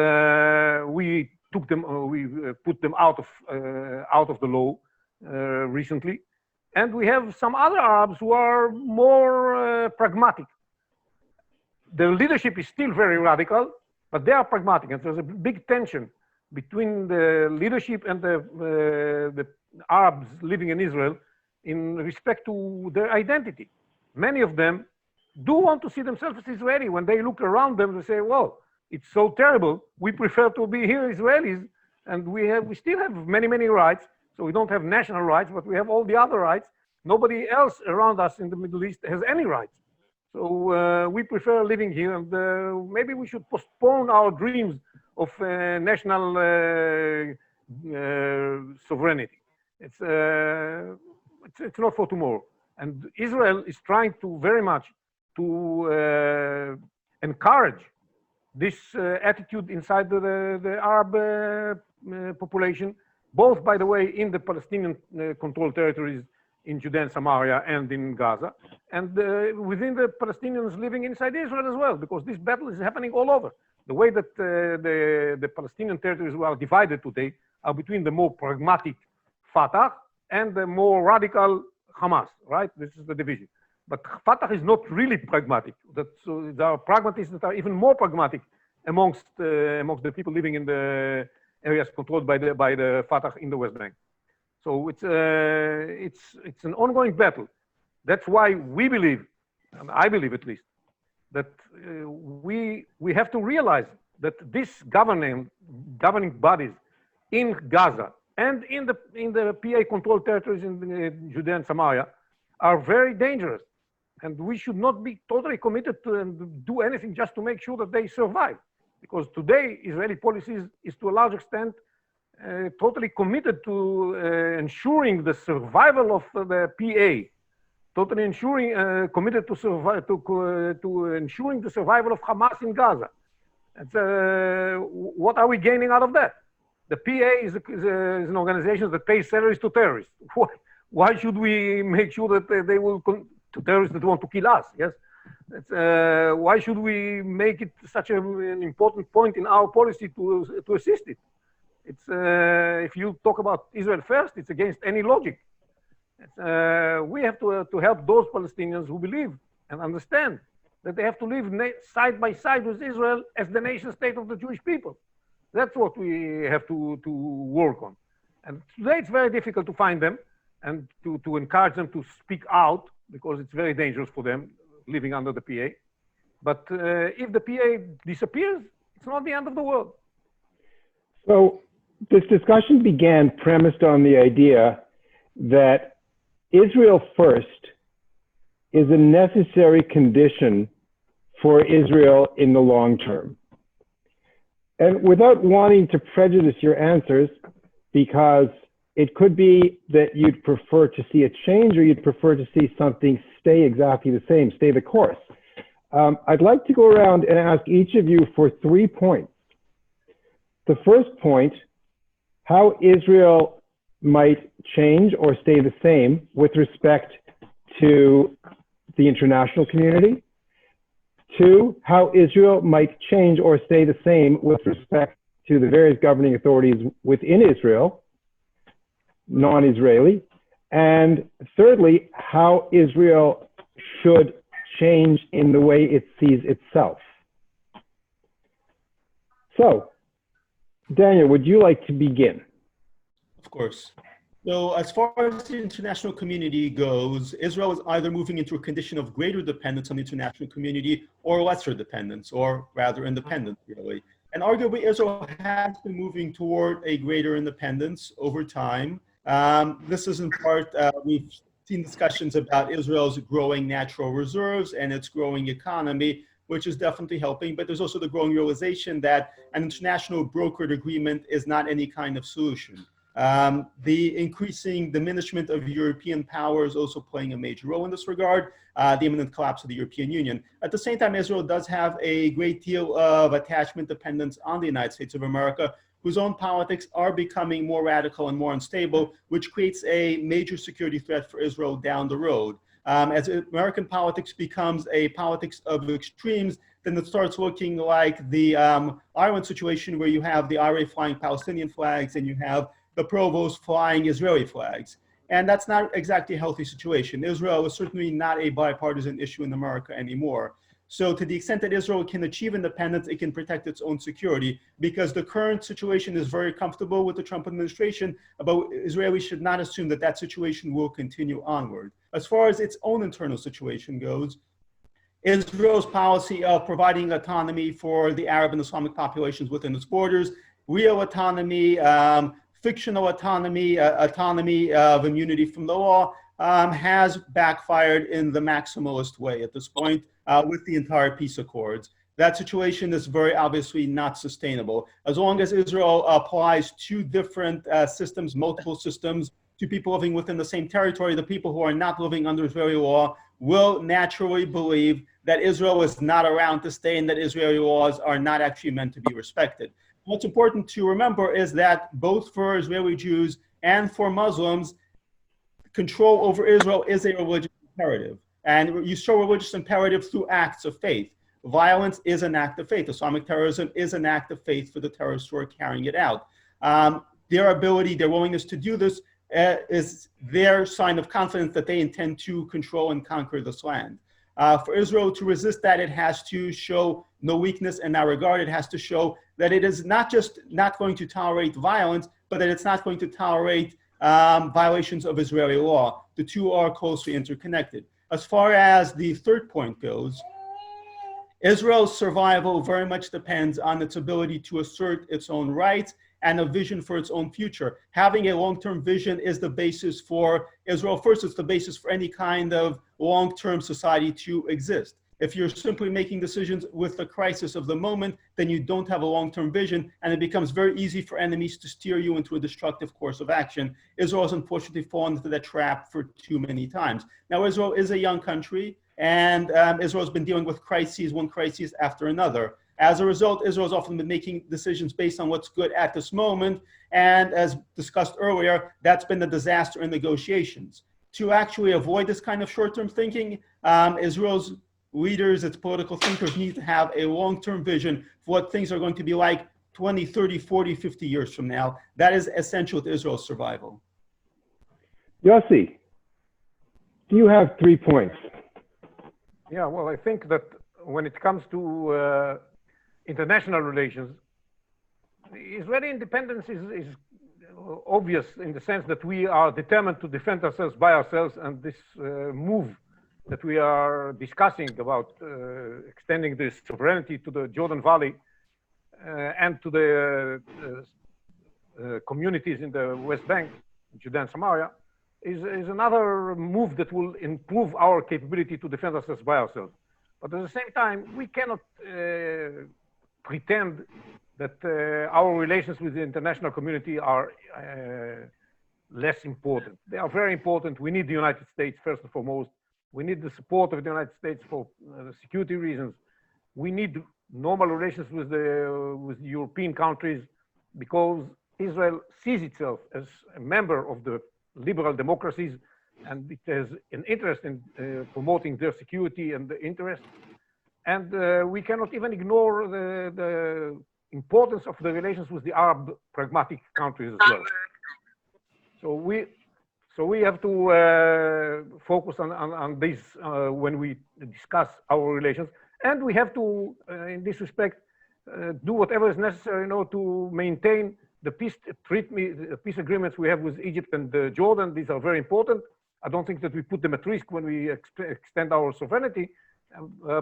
we put them out of the law recently, and we have some other Arabs who are more pragmatic. Their leadership is still very radical, but they are pragmatic, and there's a big tension between the leadership and the Arabs living in Israel in respect to their identity. Many of them do want to see themselves as Israeli. When they look around them, they say, well, it's so terrible. We prefer to be here Israelis, and we still have many rights. So we don't have national rights, but we have all the other rights. Nobody else around us in the Middle East has any rights. So we prefer living here, and maybe we should postpone our dreams of national sovereignty. It's not for tomorrow. And Israel is trying to very much to encourage this attitude inside the Arab population, both, by the way, in the Palestinian controlled territories in Judea and Samaria and in Gaza, and within the Palestinians living inside Israel as well, because this battle is happening all over. The way that the Palestinian territories are divided today are between the more pragmatic Fatah and the more radical Hamas, right? This is the division. But Fatah is not really pragmatic. So there are pragmatists that are even more pragmatic amongst the people living in the areas controlled by the Fatah in the West Bank. So it's an ongoing battle. That's why we believe, and I believe at least, that we have to realize that these governing bodies in Gaza and in the PA-controlled territories in Judea and Samaria are very dangerous, and we should not be totally committed to and do anything just to make sure that they survive, because today Israeli policy is to a large extent totally committed to ensuring the survival of the PA. Totally ensuring, committed to survive, to ensuring the survival of Hamas in Gaza. And what are we gaining out of that? The PA is an organization that pays salaries to terrorists. Why should we make sure that they will to terrorists that want to kill us? Yes. Why should we make it such an important point in our policy to assist it? It's if you talk about Israel first, it's against any logic. We have to help those Palestinians who believe and understand that they have to live side by side with Israel as the nation state of the Jewish people. That's what we have to work on. And today it's very difficult to find them and to encourage them to speak out, because it's very dangerous for them living under the PA. But if the PA disappears, it's not the end of the world. So this discussion began premised on the idea that Israel first is a necessary condition for Israel in the long term. And without wanting to prejudice your answers, because it could be that you'd prefer to see a change or you'd prefer to see something stay exactly the same, stay the course. I'd like to go around and ask each of you for 3 points. The first point, how Israel might change or stay the same with respect to the international community. 2, how Israel might change or stay the same with respect to the various governing authorities within Israel, non-Israeli. And thirdly, how Israel should change in the way it sees itself. So, Daniel, would you like to begin? Of course. So as far as the international community goes, Israel is either moving into a condition of greater dependence on the international community or lesser dependence, or rather independence, really. And arguably, Israel has been moving toward a greater independence over time. This is in part, we've seen discussions about Israel's growing natural reserves and its growing economy, which is definitely helping. But there's also the growing realization that an international brokered agreement is not any kind of solution. The increasing diminishment of European power is also playing a major role in this regard, the imminent collapse of the European Union. At the same time, Israel does have a great deal of attachment dependence on the United States of America, whose own politics are becoming more radical and more unstable, which creates a major security threat for Israel down the road. As American politics becomes a politics of extremes, then it starts looking like the Ireland situation, where you have the IRA flying Palestinian flags and you have the provost flying Israeli flags. And that's not exactly a healthy situation. Israel is certainly not a bipartisan issue in America anymore. So to the extent that Israel can achieve independence, it can protect its own security, because the current situation is very comfortable with the Trump administration, but Israelis should not assume that that situation will continue onward. As far as its own internal situation goes, Israel's policy of providing autonomy for the Arab and Islamic populations within its borders, real autonomy, fictional autonomy, autonomy of immunity from the law, has backfired in the maximalist way at this point with the entire peace accords. That situation is very obviously not sustainable. As long as Israel applies 2 different systems, multiple systems, to people living within the same territory, the people who are not living under Israeli law will naturally believe that Israel is not around to stay and that Israeli laws are not actually meant to be respected. What's important to remember is that both for Israeli Jews and for Muslims, control over Israel is a religious imperative. And you show religious imperative through acts of faith. Violence is an act of faith. Islamic terrorism is an act of faith for the terrorists who are carrying it out. Their ability, their willingness to do this is their sign of confidence that they intend to control and conquer this land. For Israel to resist that, it has to show no weakness in that regard. It has to show that it is not just not going to tolerate violence, but that it's not going to tolerate violations of Israeli law. The two are closely interconnected. As far as the third point goes, Israel's survival very much depends on its ability to assert its own rights and a vision for its own future. Having a long-term vision is the basis for Israel. First, it's the basis for any kind of long-term society to exist. If you're simply making decisions with the crisis of the moment, then you don't have a long-term vision, and it becomes very easy for enemies to steer you into a destructive course of action. Israel has unfortunately fallen into that trap for too many times. Now, Israel is a young country, and Israel has been dealing with crises, one crisis after another. As a result, Israel has often been making decisions based on what's good at this moment, and as discussed earlier, that's been the disaster in negotiations. To actually avoid this kind of short-term thinking, Israel's leaders, its political thinkers need to have a long-term vision for what things are going to be like 20, 30, 40, 50 years from now. That is essential to Israel's survival. Yossi, do you have 3 points? Yeah, well, I think that when it comes to international relations, Israeli independence is obvious in the sense that we are determined to defend ourselves by ourselves, and this move that we are discussing about extending this sovereignty to the Jordan Valley and to the communities in the West Bank, Judea and Samaria, is another move that will improve our capability to defend ourselves by ourselves. But at the same time, we cannot pretend that our relations with the international community are less important. They are very important. We need the United States first and foremost. We need the support of the United States for security reasons. We need normal relations with the European countries because Israel sees itself as a member of the liberal democracies, and it has an interest in promoting their security and the interest. And we cannot even ignore the importance of the relations with the Arab pragmatic countries as well. So we have to focus on this when we discuss our relations, and we have to, in this respect, do whatever is necessary in order to maintain the peace agreements we have with Egypt and Jordan. These are very important. I don't think that we put them at risk when we extend our sovereignty,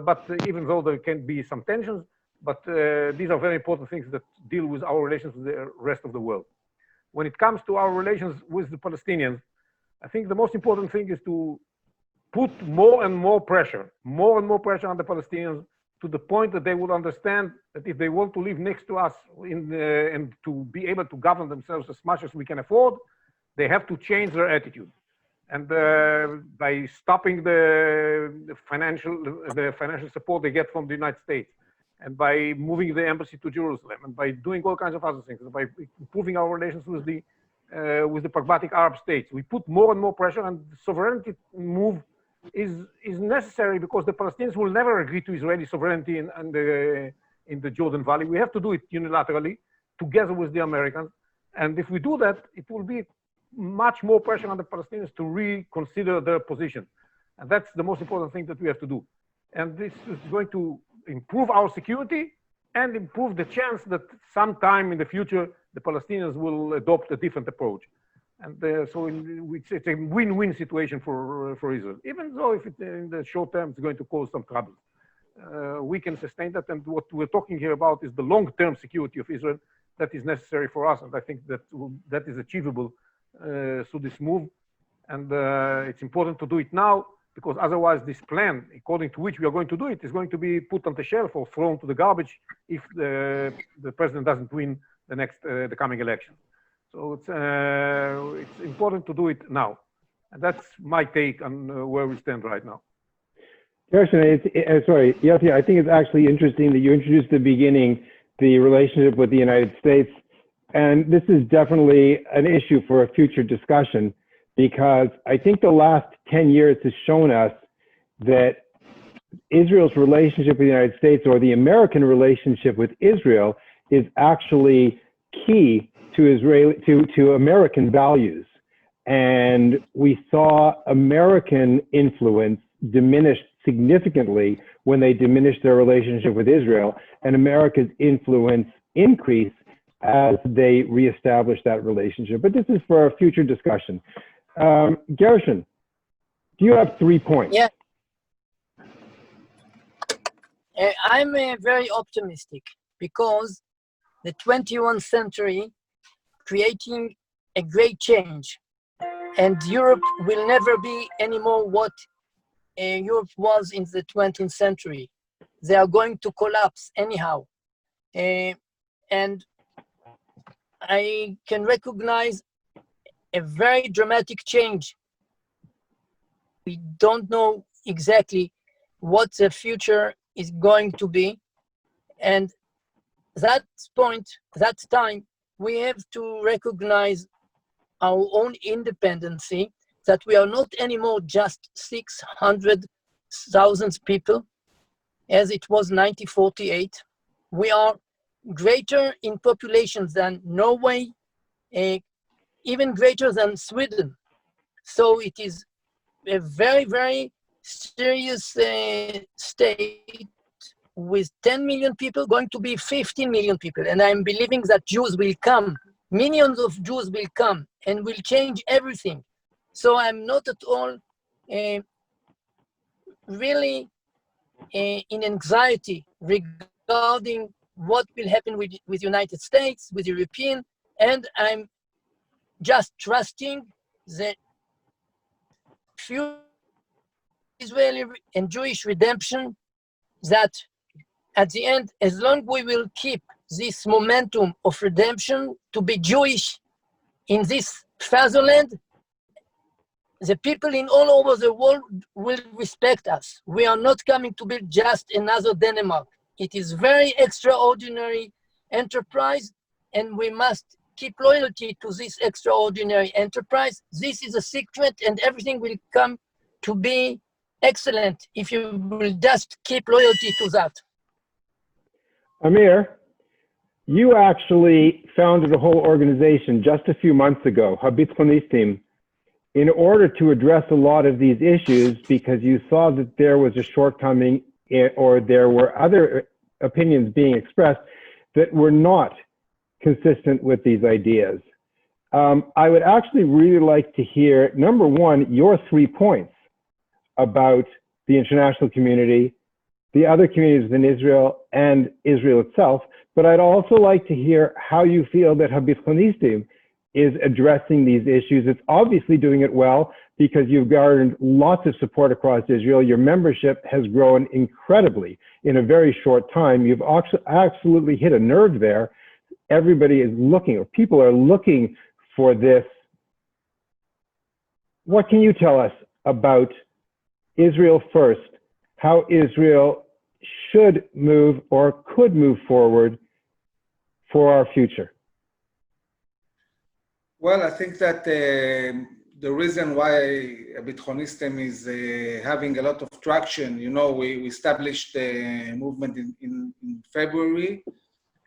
but even though there can be some tensions, but these are very important things that deal with our relations with the rest of the world. When it comes to our relations with the Palestinians, I think the most important thing is to put more and more pressure on the Palestinians to the point that they will understand that if they want to live next to us and to be able to govern themselves as much as we can afford, they have to change their attitude. And by stopping the financial support they get from the United States, and by moving the embassy to Jerusalem, and by doing all kinds of other things, and by improving our relations with the pragmatic Arab states, we put more and more pressure, and the sovereignty move is necessary because the Palestinians will never agree to Israeli sovereignty in the Jordan Valley. We have to do it unilaterally together with the Americans. And if we do that, it will be much more pressure on the Palestinians to reconsider their position. And that's the most important thing that we have to do. And this is going to improve our security and improve the chance that sometime in the future, the Palestinians will adopt a different approach. And so it's a win-win situation for Israel, even though if in the short term it's going to cause some trouble. We can sustain that, and what we're talking here about is the long-term security of Israel that is necessary for us, and I think that is achievable through this move. And it's important to do it now, because otherwise this plan, according to which we are going to do it, is going to be put on the shelf or thrown to the garbage if the president doesn't win the coming election. So it's important to do it now. And that's my take on where we stand right now. Gershon, Yossi, I think it's actually interesting that you introduced at the beginning the relationship with the United States. And this is definitely an issue for a future discussion, because I think the last 10 years has shown us that Israel's relationship with the United States, or the American relationship with Israel, is actually key to American values. And we saw American influence diminished significantly when they diminished their relationship with Israel, and America's influence increased as they reestablish that relationship. But this is for a future discussion. Gershon, do you have 3 points? Yeah. I'm very optimistic because the 21st century creating a great change, and Europe will never be anymore what Europe was in the 20th century. They are going to collapse anyhow. And I can recognize a very dramatic change. We don't know exactly what the future is going to be. And that point, that time, we have to recognize our own independency, that we are not anymore just 600,000 people, as it was 1948. We are greater in population than Norway, even greater than Sweden. So it is a very, very serious state with 10 million people going to be 15 million people. And I'm believing that Jews will come, millions of Jews will come and will change everything. So I'm not at all really in anxiety regarding what will happen with United States, with European, and I'm just trusting the future Israeli and Jewish redemption, that at the end, as long we will keep this momentum of redemption to be Jewish in this fatherland, the people in all over the world will respect us. We are not coming to be just another Denmark. It is very extraordinary enterprise, and we must keep loyalty to this extraordinary enterprise. This is a secret, and everything will come to be excellent if you will just keep loyalty to that. Amir, you actually founded a whole organization just a few months ago, Habithonistim, in order to address a lot of these issues because you saw that there was a shortcoming or there were other opinions being expressed that were not consistent with these ideas. I would actually really like to hear, number one, your 3 points about the international community, the other communities in Israel, and Israel itself. But I'd also like to hear how you feel that Habithonistim is addressing these issues. It's obviously doing it well because you've garnered lots of support across Israel. Your membership has grown incredibly in a very short time. You've absolutely hit a nerve there. Everybody is looking, or people are looking for this. What can you tell us about Israel first, how Israel should move or could move forward for our future? Well, I think that the reason why Habithonistim is having a lot of traction, you know, we established the movement in February,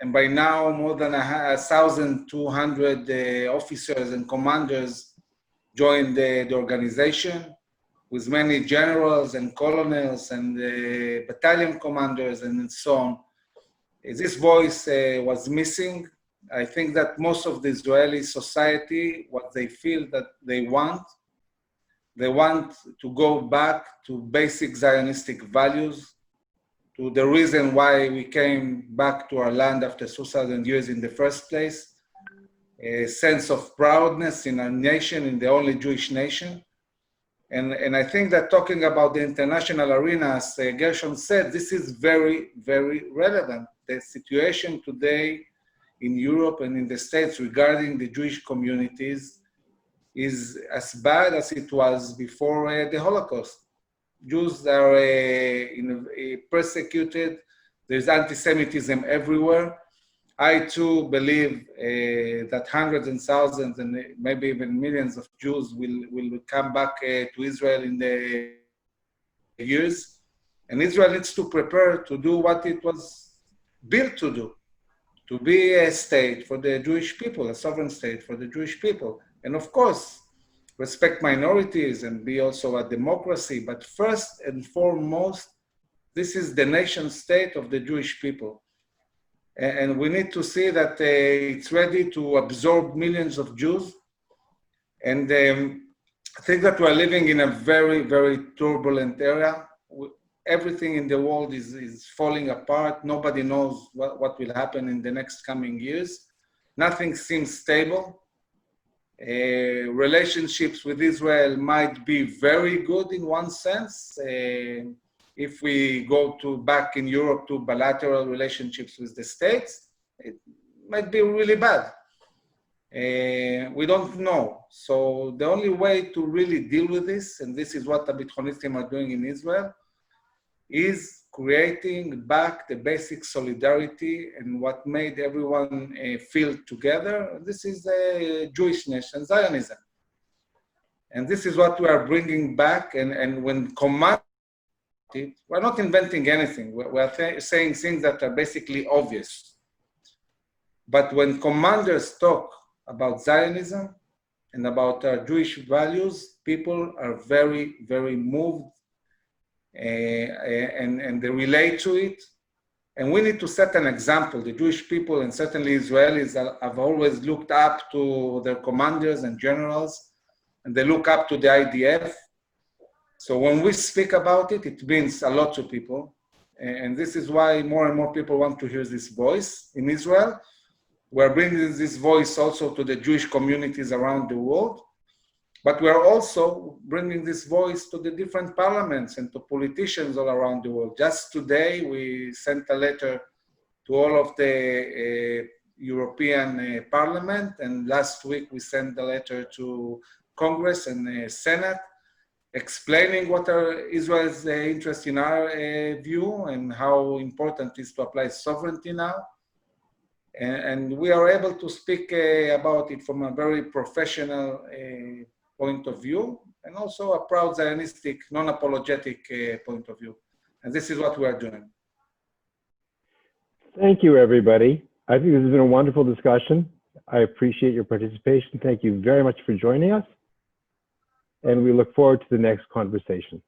and by now more than 1,200 officers and commanders joined the organization, with many generals and colonels and battalion commanders and so on. This voice was missing. I think that most of the Israeli society, what they feel that they want to go back to basic Zionistic values, to the reason why we came back to our land after 2,000 years in the first place, a sense of proudness in our nation, in the only Jewish nation. And I think that talking about the international arena, as Gershon said, this is very, very relevant. The situation today in Europe and in the States regarding the Jewish communities is as bad as it was before the Holocaust. Jews are persecuted. There's anti-Semitism everywhere. I too believe that hundreds and thousands and maybe even millions of Jews will come back to Israel in the years. And Israel needs to prepare to do what it was built to do, to be a state for the Jewish people, a sovereign state for the Jewish people. And of course, respect minorities and be also a democracy. But first and foremost, this is the nation state of the Jewish people. and we need to see that it's ready to absorb millions of Jews. And I think that we're living in a very, very turbulent area. Everything in the world is falling apart. Nobody knows what will happen in the next coming years. Nothing seems stable. Relationships with Israel might be very good in one sense. If we go back in Europe to bilateral relationships with the states, it might be really bad. We don't know. So the only way to really deal with this, and this is what Habithonistim are doing in Israel, is creating back the basic solidarity and what made everyone feel together. This is Jewishness and Zionism. And this is what we are bringing back. And when command it, we're not inventing anything. We're saying things that are basically obvious. But when commanders talk about Zionism and about our Jewish values, people are very, very moved and they relate to it. And we need to set an example. The Jewish people and certainly Israelis have always looked up to their commanders and generals, and they look up to the IDF. So when we speak about it, it means a lot to people. And this is why more and more people want to hear this voice in Israel. We're bringing this voice also to the Jewish communities around the world. But we're also bringing this voice to the different parliaments and to politicians all around the world. Just today, we sent a letter to all of the European Parliament, and last week we sent a letter to Congress and Senate, explaining what are Israel's interest in our view and how important it is to apply sovereignty now. And we are able to speak about it from a very professional point of view, and also a proud Zionistic, non-apologetic point of view. And this is what we are doing. Thank you, everybody. I think this has been a wonderful discussion. I appreciate your participation. Thank you very much for joining us. And we look forward to the next conversation.